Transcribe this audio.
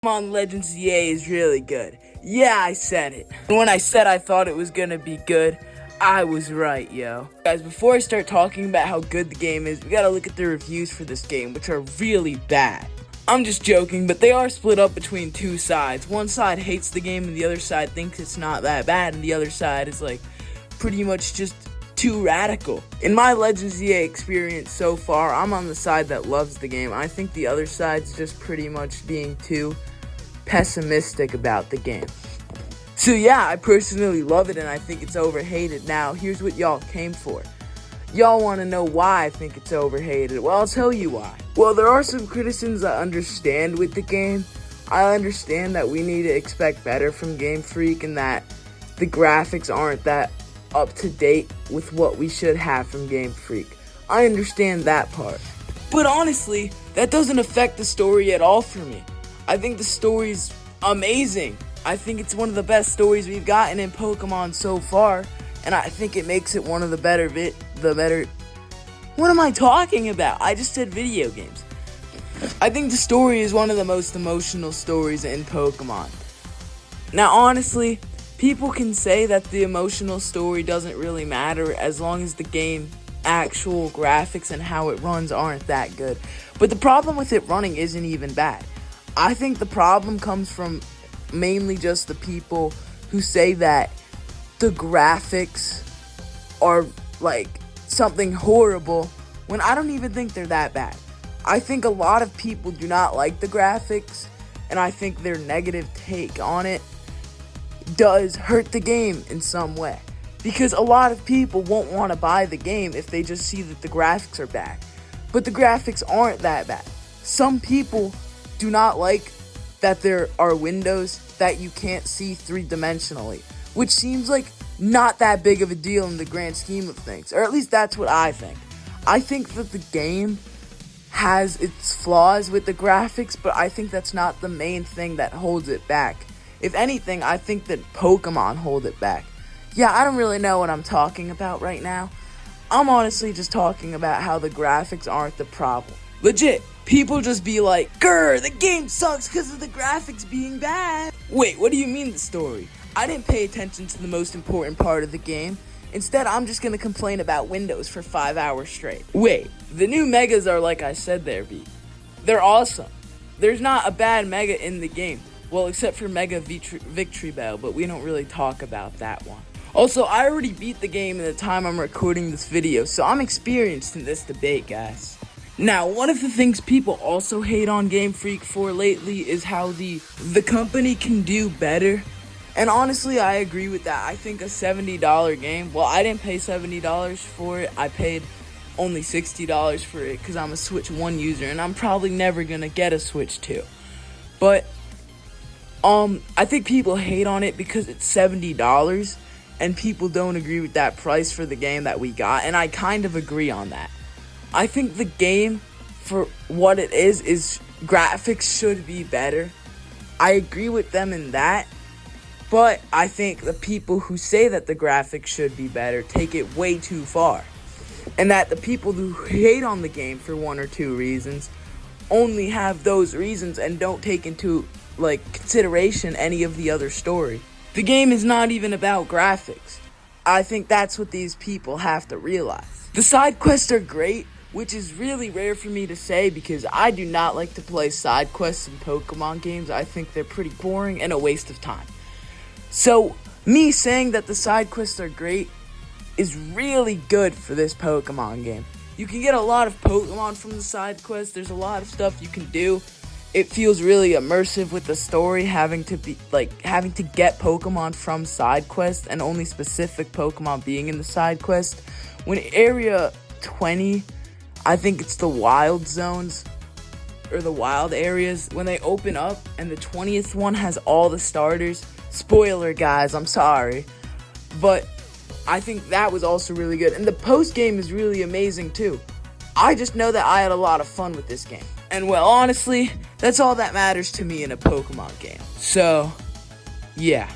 Pokemon Legends EA is really good. Yeah, I said it. And when I said I thought it was gonna be good, I was right, yo. Guys, before I start talking about how good the game is, we gotta look at the reviews for this game, which are really bad. I'm just joking, but they are split up between two sides. One side hates the game, and the other side thinks it's not that bad, and the other side is like, pretty much just too radical. In my Legends EA experience so far, I'm on the side that loves the game. I think the other side's just pretty much being too pessimistic about the game. So yeah, I personally love it and I think it's overhated. Now, here's what y'all came for. Y'all want to know why I think it's overhated. Well, I'll tell you why. Well, there are some criticisms I understand with the game. I understand that we need to expect better from Game Freak and that the graphics aren't that up to date with what we should have from Game Freak. I understand that part. But honestly, that doesn't affect the story at all for me. I think the story's amazing. I think it's one of the best stories we've gotten in Pokemon so far, and I think it makes it one of the better. What am I talking about? I just said video games. I think the story is one of the most emotional stories in Pokemon. Now, honestly, people can say that the emotional story doesn't really matter as long as the game actual graphics and how it runs aren't that good. But the problem with it running isn't even bad. I think the problem comes from mainly just the people who say that the graphics are like something horrible when I don't even think they're that bad. I think a lot of people do not like the graphics, and I think their negative take on it does hurt the game in some way. Because a lot of people won't want to buy the game if they just see that the graphics are bad. But the graphics aren't that bad. Some people do not like that there are windows that you can't see three-dimensionally, which seems like not that big of a deal in the grand scheme of things, or at least that's what I think. I think that the game has its flaws with the graphics, but I think that's not the main thing that holds it back. If anything, I think that Pokemon hold it back. Yeah, I don't really know what I'm talking about right now. I'm honestly just talking about how the graphics aren't the problem. Legit, people just be like, "Grr, the game sucks because of the graphics being bad." Wait, what do you mean the story? I didn't pay attention to the most important part of the game. Instead, I'm just gonna complain about Windows for 5 hours straight. Wait, the new megas are like I said there, B. They're awesome. There's not a bad mega in the game. Well, except for Mega Victory Bell, but we don't really talk about that one. Also, I already beat the game in the time I'm recording this video, so I'm experienced in this debate, guys. Now, one of the things people also hate on Game Freak for lately is how the company can do better. And honestly, I agree with that. I think a $70 game, well, I didn't pay $70 for it. I paid only $60 for it because I'm a Switch 1 user, and I'm probably never going to get a Switch 2. But I think people hate on it because it's $70, and people don't agree with that price for the game that we got, and I kind of agree on that. I think the game, for what it is graphics should be better. I agree with them in that, but I think the people who say that the graphics should be better take it way too far. And that the people who hate on the game for one or two reasons only have those reasons and don't take into consideration any of the other story. The game is not even about graphics. I think that's what these people have to realize. The side quests are great, which is really rare for me to say because I do not like to play side quests in Pokemon games. I think they're pretty boring and a waste of time. So, me saying that the side quests are great is really good for this Pokemon game. You can get a lot of Pokemon from the side quests. There's a lot of stuff you can do. It feels really immersive with the story, having to get Pokemon from side quests and only specific Pokemon being in the side quest. When Area 20, I think it's the wild zones or the wild areas, when they open up and the 20th one has all the starters. Spoiler, guys, I'm sorry. But I think that was also really good. And the post game is really amazing too. I just know that I had a lot of fun with this game. And well, honestly, that's all that matters to me in a Pokemon game. So, yeah.